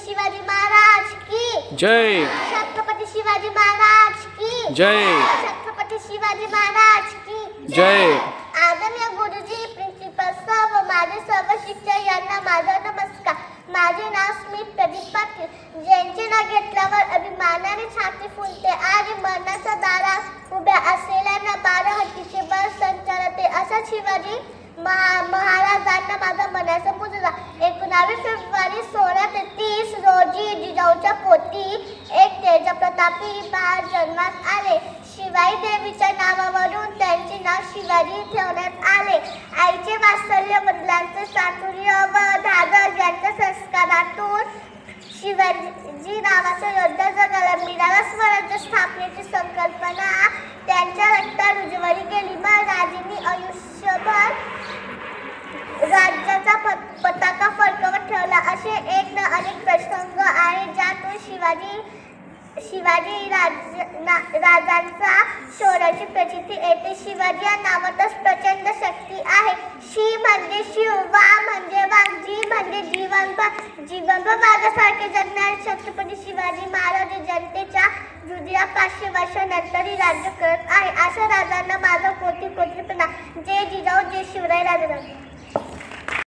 शिवाजी महाराज की जय। छत्रपती शिवाजी महाराज की जय। छत्रपती शिवाजी महाराज की जय। आदरणीय गुरुजी, प्रिन्सिपल सर व माझे सर्व शिक्षक यांना माझा नमस्कार। माझे नाव स्मित प्रदीप पाटील, ज्यांचे नाव घेतल्यावर अभिमानाने छाती फुलते आणि मरणाच्या दारात उभ्या असलेल्यांना 12 हत्तीचे बळ संचालते अशा शिवाजी महाराजांना माझा मनाचा मुजरा। 19 फेब्रुवारी 1630 रोजी जिजाऊच्या पोटी एक तेजप्रतापी बाळ जन्मास आले। शिवाई देवीच्या नावावरून त्यांचे नाव शिवाजी ठेवण्यात आले। आईचे वात्सल्य, वडिलांचे चातुर्य व धाडस यांच्या संस्कारातून शिवाजी नावाचा योद्धा जगाला मिळाला। स्वराज्य स्थापनेची संकल्पना त्यांच्या रक्तात रुजवली गेली। महाराजांनी आयुष्यभर राज्याचा पताका फडकवत ठेवला। असे एक ना अनेक प्रसंग आहेत ज्यातून शिवाजी राजांचा शौर्याची प्रचिती येते। शिवाजी या नावातच प्रचंड शक्ती आहे। शि म्हणजे शिव, वा म्हणजे वाघ, जी म्हणजे जीवनभर वाघासारखे जगणारे छत्रपती शिवाजी महाराज जनतेच्या हृदयात 500 वर्षानंतरही राज्य करत आहे। अशा राजांना माझा कोटी कोटी प्रणाम। जय जिजाऊ, जय शिवराय राजा।